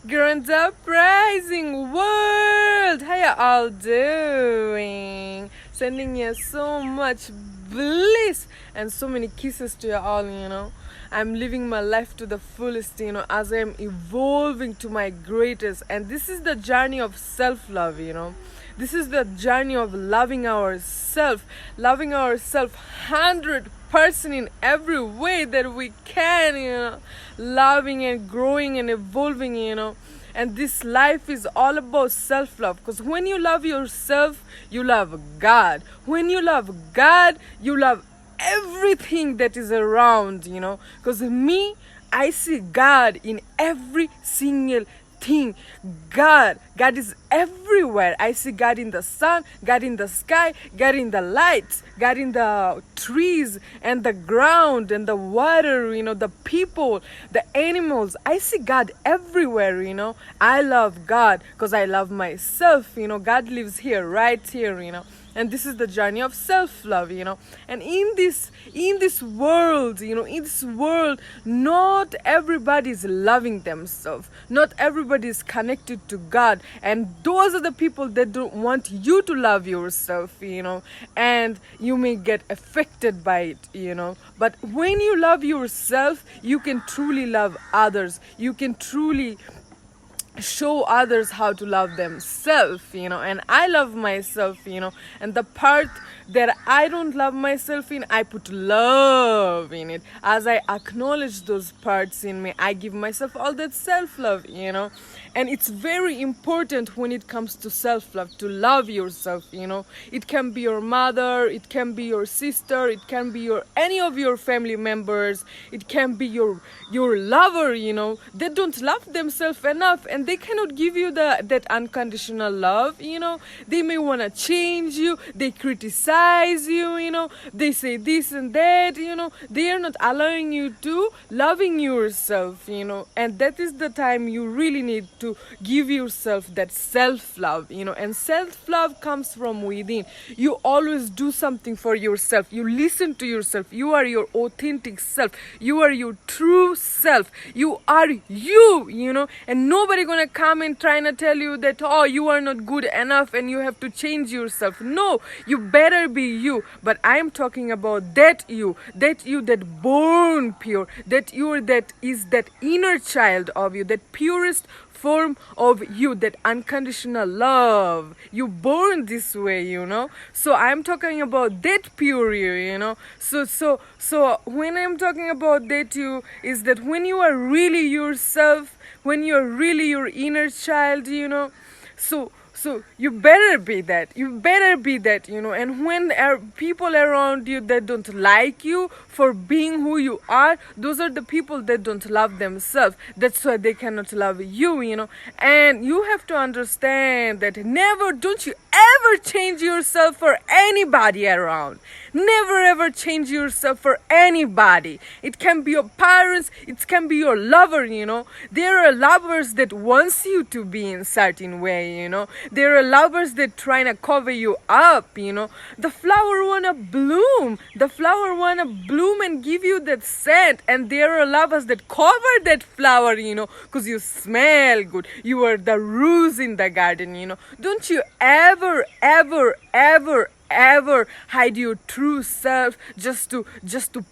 Grand uprising world! How you all doing? Sending you so much bliss and so many kisses to you all. I'm living my life to the fullest, as I'm evolving to my greatest. And this is the journey of self-love. This is the journey of loving ourselves 100% in every way that we can, loving and growing and evolving. And this life is all about self-love, because when you love yourself, you love God. When you love God, you love everything that is around. Because I see God in every single thing. God is everywhere. I see God in the sun, God in the sky, God in the lights, God in the trees and the ground and the water, the people, the animals. I see God everywhere. I love God because I love myself. God lives here, right here. And this is the journey of self-love. And in this world, not everybody is loving themselves, not everybody is connected to God, and those are the people that don't want you to love yourself. And you may get affected by it. But when you love yourself, you can truly love others. You can truly show others how to love themselves. And I love myself. And the part that I don't love myself in, I put love in it. As I acknowledge those parts in me, I give myself all that self-love. And it's very important when it comes to self-love to love yourself. It can be your mother, it can be your sister, it can be any of your family members, it can be your lover. They don't love themselves enough, and they cannot give you that unconditional love. They may want to change you, they criticize you, they say this and that. They are not allowing you to loving yourself. And that is the time you really need to give yourself that self-love. And self-love comes from within. You always do something for yourself. You listen to yourself. You are your authentic self. You are your true self. You are you. And nobody gonna come and trying to tell you that, oh, you are not good enough and you have to change yourself. No, you better be you. But I am talking about that you that born pure, that is that inner child of you, that purest form of you, that unconditional love. You born this way. So I'm talking about that pure you. So when I'm talking about that you, is that when you are really yourself, when you're really your inner child. So you better be that. And when there are people around you that don't like you for being who you are, those are the people that don't love themselves. That's why they cannot love you. And you have to understand that don't you ever change yourself for anybody around. Never ever change yourself for anybody. It can be your parents, it can be your lover. There are lovers that wants you to be in certain way. There are lovers that trying to cover you up. The flower wanna bloom. The flower wanna bloom and give you that scent. And there are lovers that cover that flower, because you smell good. You are the rose in the garden. Don't you ever hide your true self just to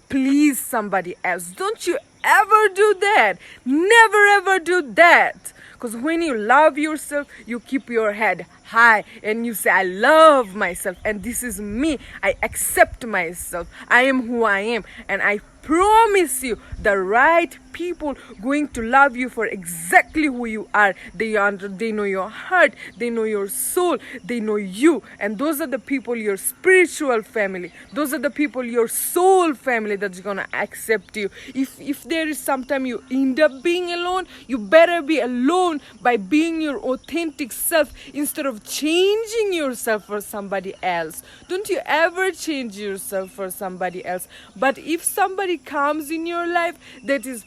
please somebody else. Don't you ever do that. Never ever do that. Because when you love yourself, you keep your head high and you say, I love myself and this is me. I accept myself. I am who I am, and I promise you the right people going to love you for exactly who you are. They know your heart, they know your soul, they know you, and those are the people, your spiritual family. Those are the people, your soul family, that's gonna accept you. If there is sometime you end up being alone, you better be alone by being your authentic self instead of changing yourself for somebody else. Don't you ever change yourself for somebody else. But if somebody comes in your life that is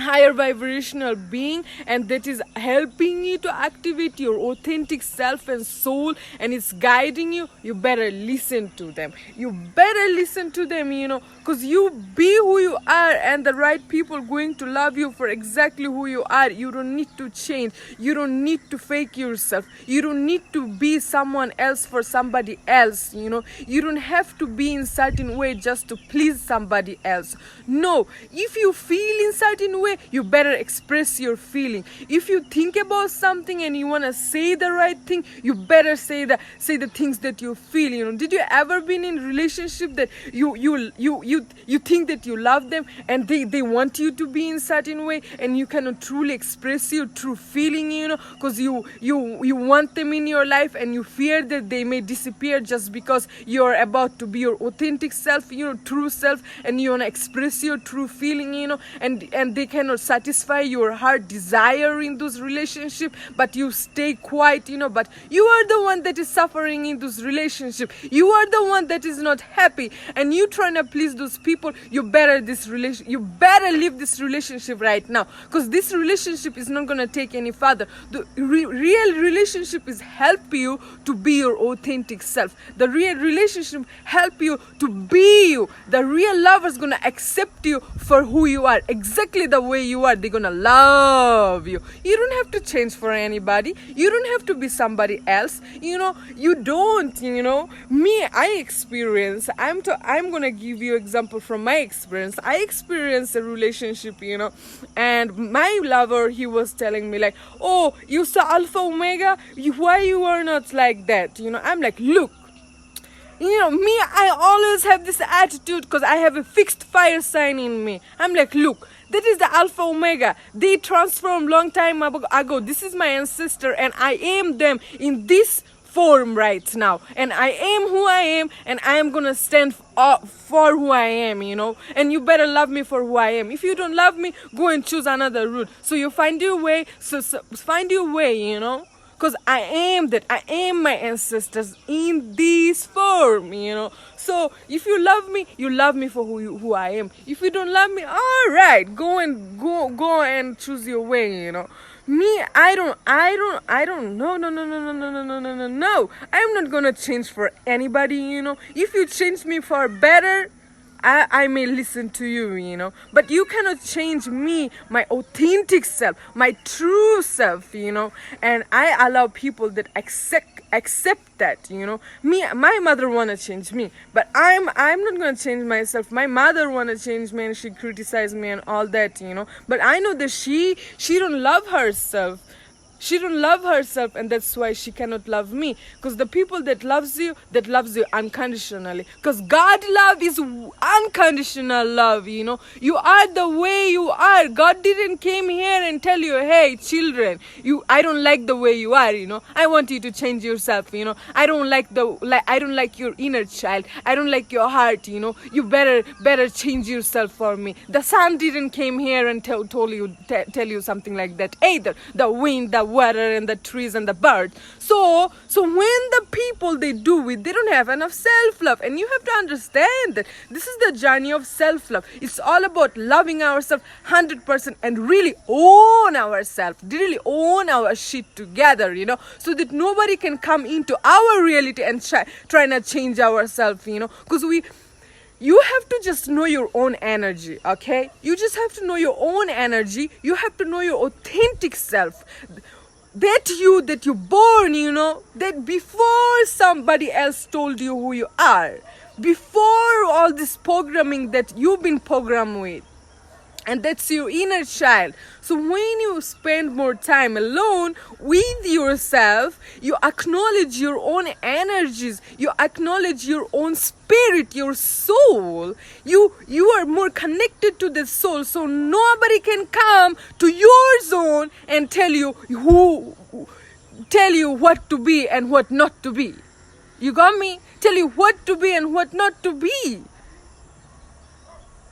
higher vibrational being, and that is helping you to activate your authentic self and soul, and it's guiding you, you better listen to them. You better listen to them, because you be who you are, and the right people going to love you for exactly who you are. You don't need to change. You don't need to fake yourself. You don't need to be someone else for somebody else. You don't have to be in certain way just to please somebody else. No, if you feel in certain way, you better express your feeling. If you think about something and you want to say the right thing, you better say the things that you feel. Did you ever been in relationship that you think that you love them, and they want you to be in certain way, and you cannot truly express your true feeling, because you want them in your life, and you fear that they may disappear just because you're about to be your authentic self, true self, and you want to express your true feeling, and they cannot satisfy your heart desire in those relationship, but you stay quiet, but you are the one that is suffering in those relationship. You are the one that is not happy, and you trying to please those people. You better leave this relationship right now, because this relationship is not going to take any further. The real relationship is help you to be your authentic self. The real relationship help you to be you. The real lover is going to accept you for who you are, exactly the way you are. They're gonna love you. You don't have to change for anybody. You don't have to be somebody else. You don't. Me, I experience. I'm gonna give you example from my experience. I experienced a relationship, and my lover, he was telling me like, oh, you saw Alpha Omega. Why you are not like that? I'm like, look. Me, I always have this attitude because I have a fixed fire sign in me. I'm like, look, that is the Alpha Omega. They transformed long time ago. This is my ancestor, and I am them in this form right now. And I am who I am, and I am going to stand for who I am, And you better love me for who I am. If you don't love me, go and choose another route. So you find your way, find your way, because I am that. I am my ancestors in this form, So if you love me for who I am. If you don't love me, all right, go and choose your way, Me, I don't. No. I'm not gonna change for anybody, If you change me for better, I may listen to you, but you cannot change me, my authentic self, my true self, and I allow people that accept that, Me, my mother wanna change me, but I'm not gonna change myself. My mother wanna change me, and she criticized me and all that, but I know that she don't love herself. She don't love herself, and that's why she cannot love me. Because the people that loves you unconditionally. Because God love is unconditional love, You are the way you are. God didn't came here and tell you, hey, children, I don't like the way you are, I want you to change yourself, I don't like your inner child. I don't like your heart, You better change yourself for me. The sun didn't came here and tell you something like that either. The wind, the water, and the trees and the birds. So when the people they don't have enough self-love, and you have to understand that this is the journey of self-love. It's all about loving ourselves 100% and really own ourselves, really own our shit together, so that nobody can come into our reality and trying to change ourselves, because you have to just know your own energy, okay? You just have to know your own energy. You have to know your authentic self. That you born, that before somebody else told you who you are, before all this programming that you've been programmed with, and that's your inner child. So when you spend more time alone with yourself, you acknowledge your own energies, you acknowledge your own spirit, your soul. You are more connected to the soul, so nobody can come to your zone and tell you what to be and what not to be. You got me? Tell you what to be and what not to be.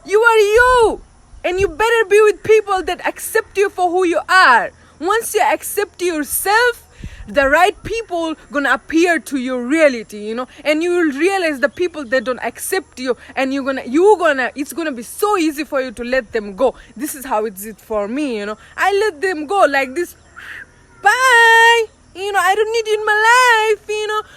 You are you. And you better be with people that accept you for who you are. Once you accept yourself, the right people gonna appear to your reality, and you will realize the people that don't accept you, and it's gonna be so easy for you to let them go. This is how it's it for me. I let them go like this. Bye. I don't need you in my life,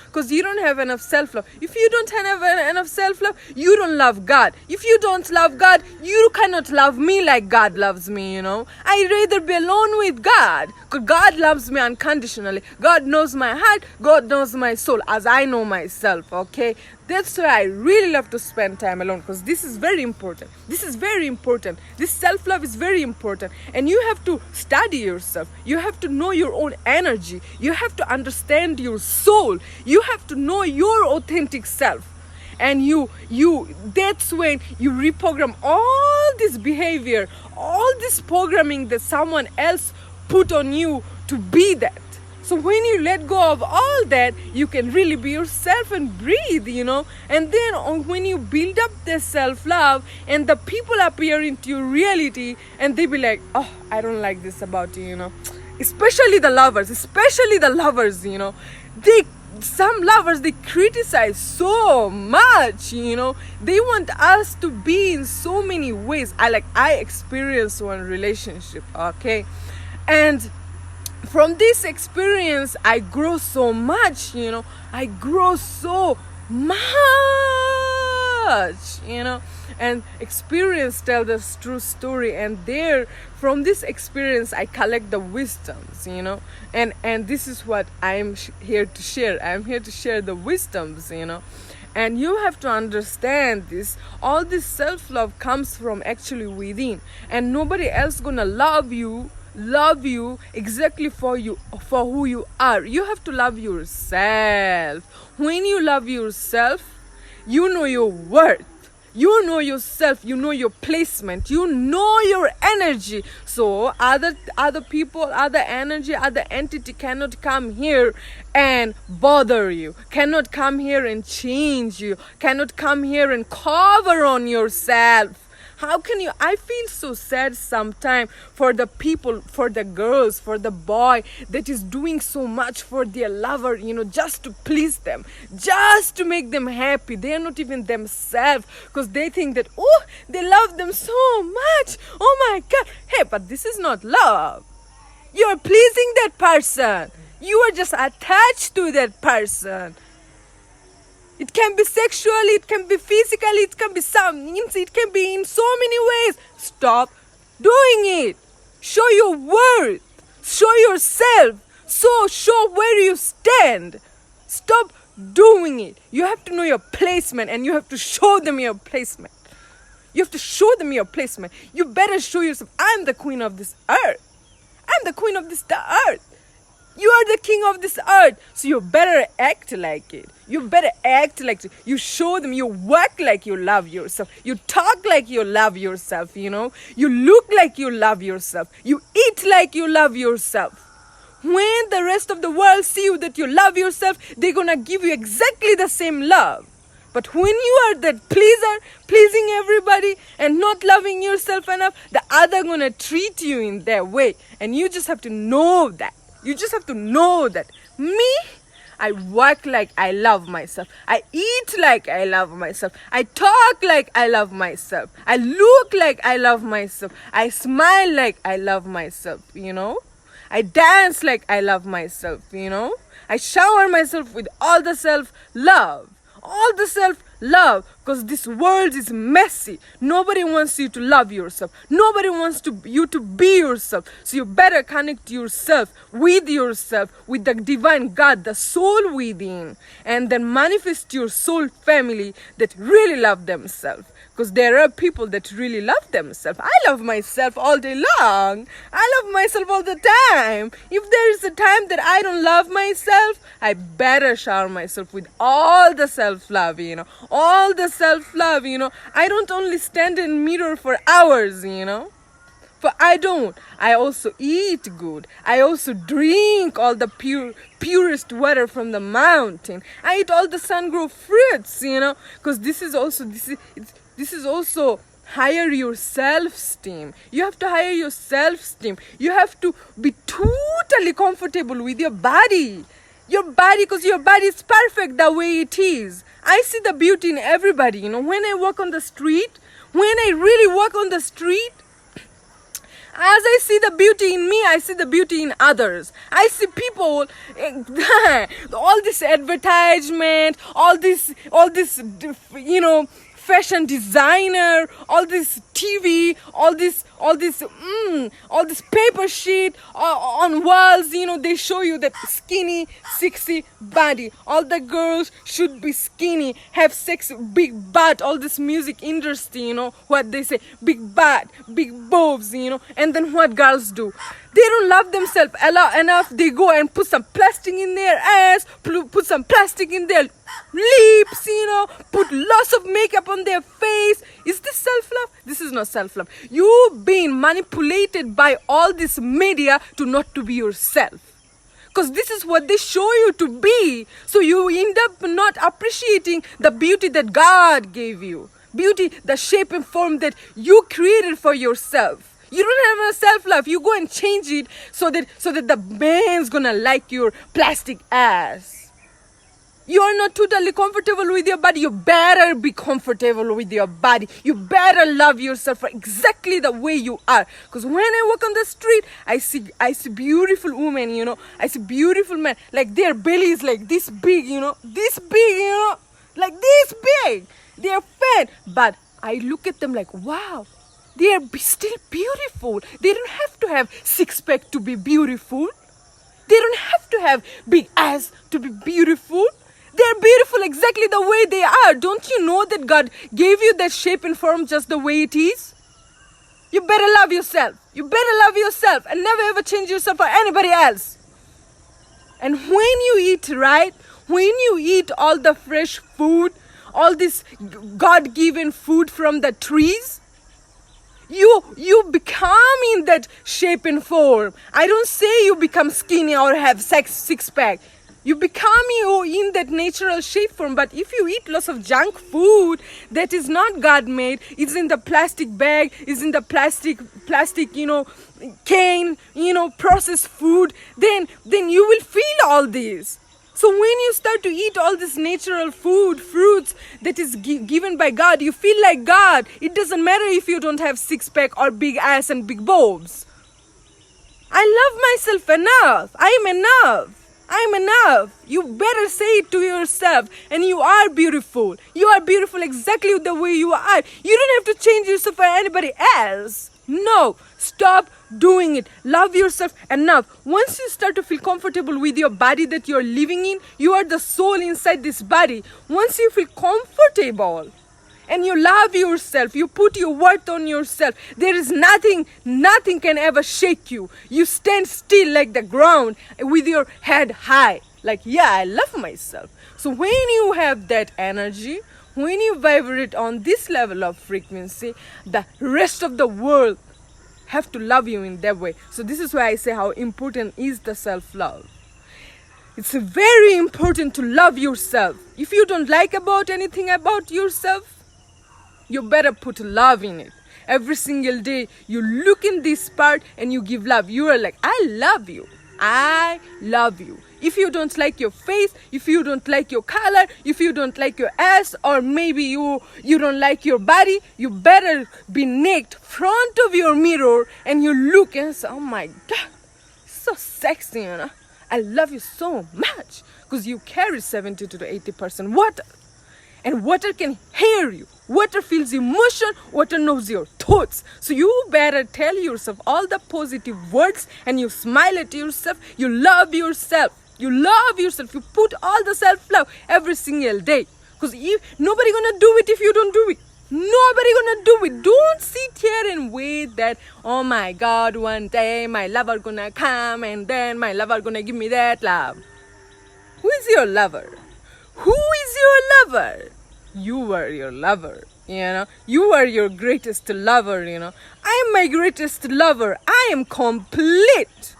because you don't have enough self-love. If you don't have enough self-love, you don't love God. If you don't love God, you cannot love me like God loves me, I'd rather be alone with God, because God loves me unconditionally. God knows my heart. God knows my soul as I know myself, okay? That's why I really love to spend time alone, because this is very important. This is very important. This self-love is very important. And you have to study yourself. You have to know your own energy. You have to understand your soul. You have to know your authentic self. And that's when you reprogram all this behavior, all this programming that someone else put on you to be that. So when you let go of all that, you can really be yourself and breathe, And then when you build up this self-love and the people appear into your reality and they be like, oh, I don't like this about you, Especially the lovers, some lovers, they criticize so much, They want us to be in so many ways. I experienced one relationship, okay? And from this experience, I grow so much, I grow so much, And experience tell this true story. And from this experience, I collect the wisdoms, And this is what I'm here to share. I'm here to share the wisdoms, And you have to understand this. All this self-love comes from actually within. And nobody else gonna love you exactly for who you are. You have to love yourself. When you love yourself, you know your worth. You know yourself, you know your placement, you know your energy. So other people, other energy, other entity cannot come here and bother you, cannot come here and change you, cannot come here and cover on yourself. How can you? I feel so sad sometimes for the people, for the girls, for the boy that is doing so much for their lover, just to please them, just to make them happy. They are not even themselves, because they think that, oh, they love them so much. Oh my God. Hey, but this is not love. You are pleasing that person. You are just attached to that person. It can be sexually, it can be physically, it can be it can be in so many ways. Stop doing it. Show your worth. Show yourself. Show where you stand. Stop doing it. You have to know your placement, and you have to show them your placement. You have to show them your placement. You better show yourself. I'm the queen of this earth. I'm the queen of this earth. You are the king of this earth. So you better act like it. You better act like it. You show them. You work like you love yourself. You talk like you love yourself, You look like you love yourself. You eat like you love yourself. When the rest of the world see you that you love yourself, they're going to give you exactly the same love. But when you are that pleaser, pleasing everybody and not loving yourself enough, the other going to treat you in their way. And you just have to know that. You just have to know that. Me, I work like I love myself. I eat like I love myself. I talk like I love myself. I look like I love myself. I smile like I love myself, I dance like I love myself, I shower myself with all the self-love. All the self-love, because this world is messy. Nobody wants you to love yourself. Nobody wants you to be yourself. So you better connect yourself, with the divine God, the soul within, and then manifest your soul family that really love themselves. Because there are people that really love themselves. I love myself all day long. I love myself all the time. If there is a time that I don't love myself, I better shower myself with all the self-love, all the self-love, I don't only stand in mirror for hours, For I don't. I also eat good. I also drink all the purest water from the mountain. I eat all the sun-grown fruits, Because this is also higher your self-esteem. You have to higher your self-esteem. You have to be totally totally comfortable with your body. Your body, because your body is perfect the way it is. I see the beauty in everybody. You know, when I walk on the street, when I really walk on the street, as I see the beauty in me, I see the beauty in others. I see people, all this advertisement, all this, you know, fashion designer, all this TV, all this paper sheet on walls. You know, they show you that skinny, sexy body. All the girls should be skinny, have sex, big butt. All this music industry, you know, what they say, big butt, big boobs, you know. And then what girls do? They don't love themselves enough. They go and put some plastic in their ass, put some plastic in their lips, you know, put lots of makeup on their face. Is this self-love? This is not self-love. You've been manipulated by all this media to not to be yourself. Because this is what they show you to be. So you end up not appreciating the beauty that God gave you. Beauty, the shape and form that you created for yourself. You don't have a self-love. You go and change it so that the man's gonna like your plastic ass. You are not totally comfortable with your body. You better be comfortable with your body. You better love yourself for exactly the way you are. Because when I walk on the street, I see beautiful women, you know. I see beautiful men. Like their belly is like this big, you know. This big, you know. Like this big. They are fat. But I look at them like, wow. They are still beautiful. They don't have to have six-pack to be beautiful. They don't have to have big ass to be beautiful. They're beautiful exactly the way they are. Don't you know that God gave you that shape and form just the way it is? You better love yourself. You better love yourself and never ever change yourself for anybody else. And when you eat right, when you eat all the fresh food, all this God-given food from the trees, you become in that shape and form. I don't say you become skinny or have six-pack. You become in that natural shape form. But if you eat lots of junk food that is not God-made, it's in the plastic bag, it's in the plastic, you know, can, you know, processed food, then you will feel all this. So when you start to eat all this natural food, fruits that is given by God, you feel like God. It doesn't matter if you don't have six-pack or big ass and big boobs. I love myself enough. I am enough. I am enough. You better say it to yourself. And you are beautiful. You are beautiful exactly the way you are. You don't have to change yourself for anybody else. No. Stop doing it. Love yourself enough. Once you start to feel comfortable with your body that you're living in, you are the soul inside this body. Once you feel comfortable and you love yourself, you put your worth on yourself, there is nothing can ever shake you. You stand still like the ground with your head high. Like, yeah, I love myself. So when you have that energy, when you vibrate on this level of frequency, the rest of the world have to love you in that way. So this is why I say how important is the self-love. It's very important to love yourself. If you don't like about anything about yourself, you better put love in it. Every single day you look in this part and you give love. You are like, I love you. I love you. If you don't like your face, if you don't like your color, if you don't like your ass, or maybe you don't like your body, you better be naked front of your mirror and you look and say, oh my God, so sexy, you know. I love you so much, because you carry 70 to 80% water. And water can hear you. Water feels emotion. Water knows your thoughts. So you better tell yourself all the positive words and you smile at yourself. You love yourself. You love yourself. You put all the self-love every single day. Because nobody gonna do it if you don't do it. Nobody gonna do it. Don't sit here and wait that, oh my God, one day my lover gonna come and then my lover gonna give me that love. Who is your lover? Who is your lover? You are your lover, you know. You are your greatest lover, you know. I am my greatest lover. I am complete.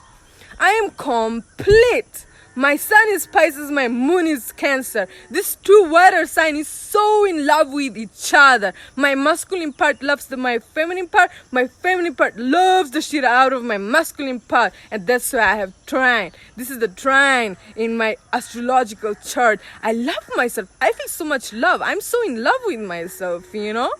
I am complete. My sun is Pisces, my moon is Cancer. This two water sign is so in love with each other. My masculine part loves my feminine part. My feminine part loves the shit out of my masculine part. And that's why I have trine. This is the trine in my astrological chart. I love myself. I feel so much love. I'm so in love with myself, you know?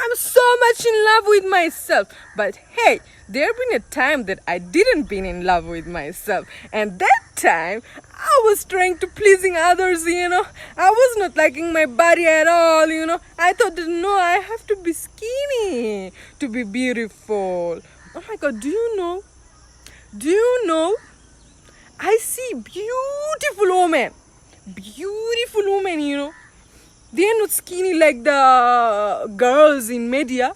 I'm so much in love with myself. But hey, there been a time that I didn't been in love with myself. And that time, I was trying to pleasing others, you know. I was not liking my body at all, you know. I thought that no, I have to be skinny to be beautiful. Oh my God, do you know? Do you know? I see beautiful women. Beautiful women, you know. They're not skinny like the girls in media.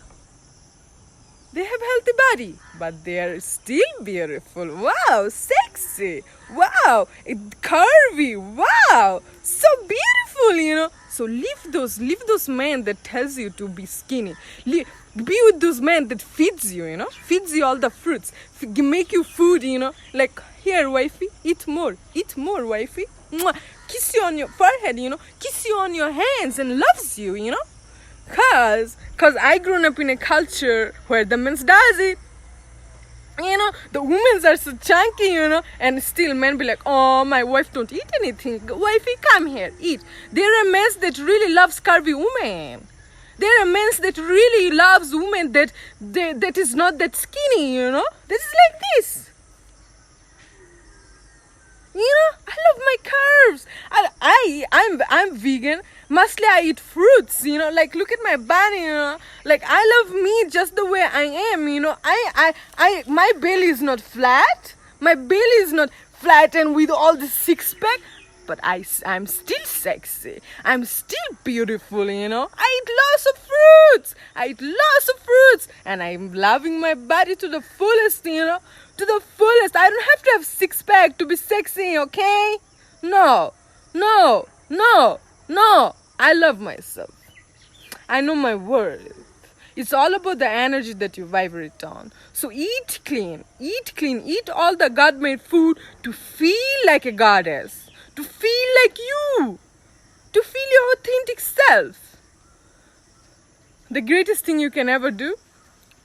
They have healthy body, but they are still beautiful. Wow, sexy. Wow, curvy. Wow, so beautiful, you know. So leave those men that tells you to be skinny. Be with those men that feeds you, you know, feeds you all the fruits, make you food, you know, like here, wifey, eat more, wifey. Mwah. Kiss you on your forehead, you know, kiss you on your hands and loves you, you know. Cause I grown up in a culture where the men does it. You know, the women are so chunky, you know, and still men be like, oh, my wife don't eat anything. Wifey, come here, eat. There are men that really loves curvy women. There are men that really loves women that is not that skinny, you know. This is like this. You know, I love my curves. I'm vegan. Mostly I eat fruits, you know, like look at my body, you know. Like I love me just the way I am, you know. My belly is not flat. My belly is not flat and with all the six pack, but I'm still sexy. I'm still beautiful, you know. I eat lots of fruits. And I'm loving my body to the fullest, you know. To the fullest. I don't have to have six pack to be sexy, okay? No. I love myself. I know my worth. It's all about the energy that you vibrate on. So eat clean, eat all the God-made food to feel like a goddess, to feel like you, to feel your authentic self. The greatest thing you can ever do,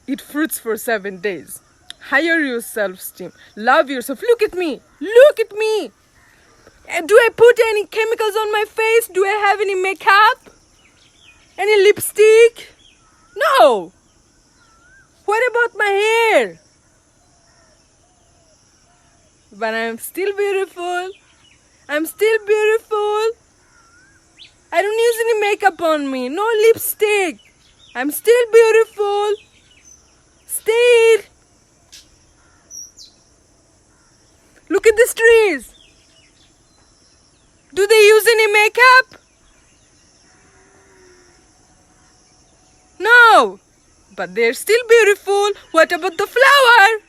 eat fruits for 7 days. Higher your self-esteem. Love yourself. Look at me. Do I put any chemicals on my face? Do I have any makeup? Any lipstick? No. What about my hair? But I'm still beautiful. I don't use any makeup on me. No lipstick. I'm still beautiful. Still. Look at these trees. Do they use any makeup? No. But they're still beautiful. What about the flower?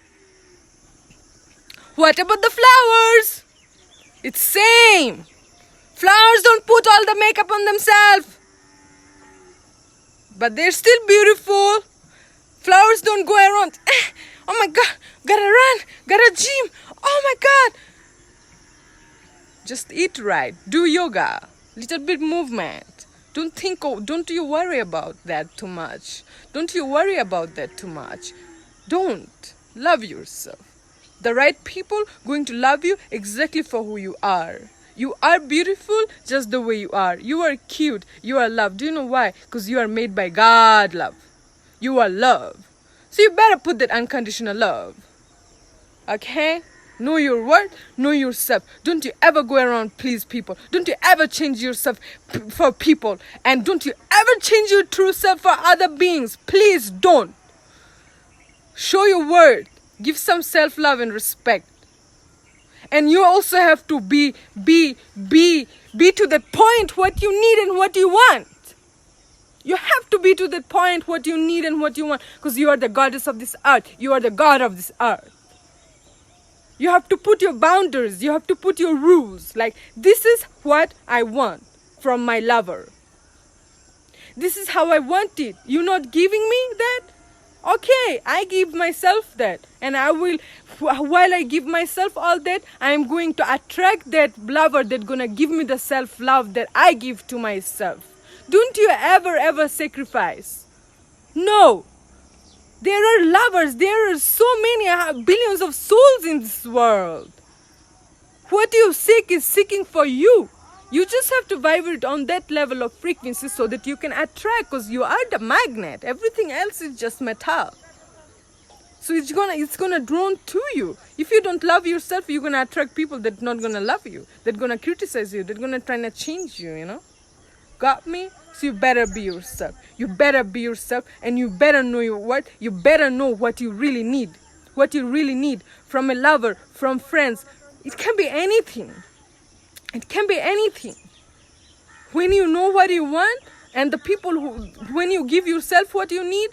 What about the flowers? It's same. Flowers don't put all the makeup on themselves. But they're still beautiful. Flowers don't go around. Oh my God, gotta run, gotta gym. Oh my God. Just eat right, do yoga, little bit movement. Don't you worry about that too much. Don't. Love yourself. The right people going to love you exactly for who you are. You are beautiful just the way you are. You are cute. You are loved. Do you know why? Because you are made by God love. You are love. So you better put that unconditional love. Okay? Know your worth, know yourself. Don't you ever go around please people. Don't you ever change yourself for people. And don't you ever change your true self for other beings. Please don't. Show your worth. Give some self-love and respect. And you also have to be to the point what you need and what you want. You have to be to the point what you need and what you want. Because you are the goddess of this earth. You are the god of this earth. You have to put your boundaries. You have to put your rules. Like, this is what I want from my lover. This is how I want it. You're not giving me that? Okay, I give myself that, and I will, while I give myself all that, I am going to attract that lover that's gonna give me the self-love that I give to myself. Don't you ever sacrifice? No. There are lovers, there are so many billions of souls in this world. What you seek is seeking for you. You just have to vibrate on that level of frequency so that you can attract, because you are the magnet. Everything else is just metal. So it's gonna drawn to you. If you don't love yourself, you're gonna attract people that not gonna love you, that gonna criticize you, that gonna try to change you, you know? Got me? So you better be yourself. You better be yourself, and you better know your what. You better know what you really need. What you really need from a lover, from friends. It can be anything. It can be anything. When you know what you want, and the people when you give yourself what you need,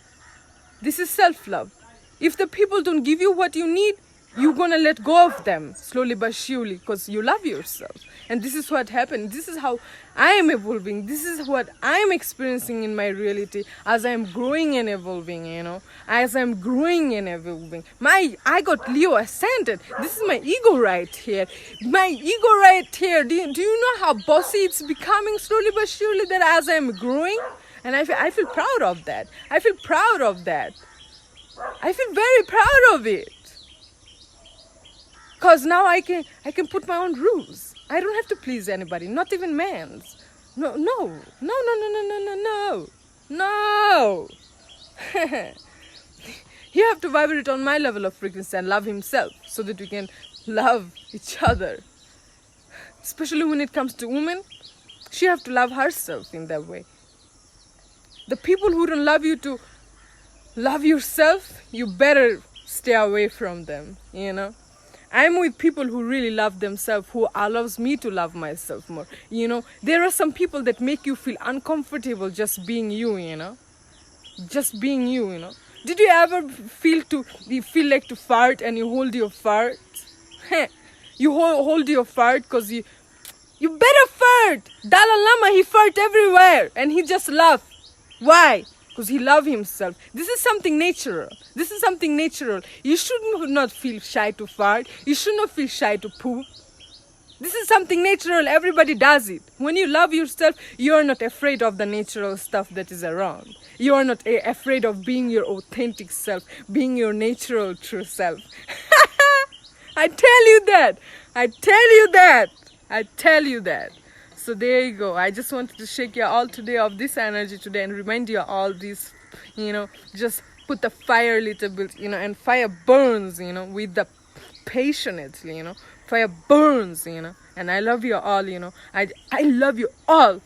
this is self-love. If the people don't give you what you need, you're gonna let go of them slowly but surely, because you love yourself. And this is what happened. This is how I am evolving. This is what I am experiencing in my reality as I am growing and evolving, you know. As I'm growing and evolving. I got Leo ascended. This is my ego right here. My ego right here. Do you know how bossy it's becoming slowly but surely, that as I'm growing? And I feel proud of that. I feel proud of that. I feel very proud of it. Because now I can put my own rules. I don't have to please anybody, not even men's. No. You have to vibrate on my level of frequency and love himself so that we can love each other. Especially when it comes to women, she have to love herself in that way. The people who don't love you to love yourself, you better stay away from them, you know. I'm with people who really love themselves, who allows me to love myself more. You know, there are some people that make you feel uncomfortable just being you, you know. Just being you, you know. Did you ever feel like to fart and you hold your fart? You hold your fart because you better fart. Dalai Lama, he fart everywhere and he just laugh. Why? Because he loves himself. This is something natural. This is something natural. You should not feel shy to fart. You should not feel shy to poop. This is something natural. Everybody does it. When you love yourself, you are not afraid of the natural stuff that is around. You are not afraid of being your authentic self, being your natural true self. I tell you that. I tell you that. I tell you that. So there you go. I just wanted to shake you all today of this energy today and remind you all this, you know, just put the fire a little bit, you know, and fire burns, you know, with the passionately, you know, fire burns, you know, and I love you all, you know, I love you all,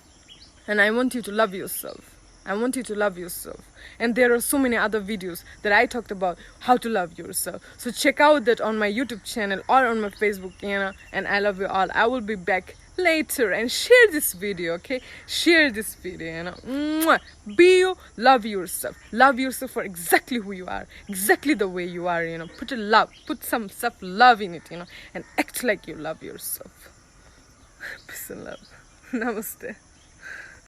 and I want you to love yourself. I want you to love yourself. And there are so many other videos that I talked about how to love yourself. So check out that on my YouTube channel or on my Facebook, you know, and I love you all. I will be back later and share this video, okay? Share this video, you know. Mwah. Be you, love yourself. Love yourself for exactly who you are, exactly the way you are, you know. Put a love, put some self-love in it, you know, and act like you love yourself. Peace and love. Namaste.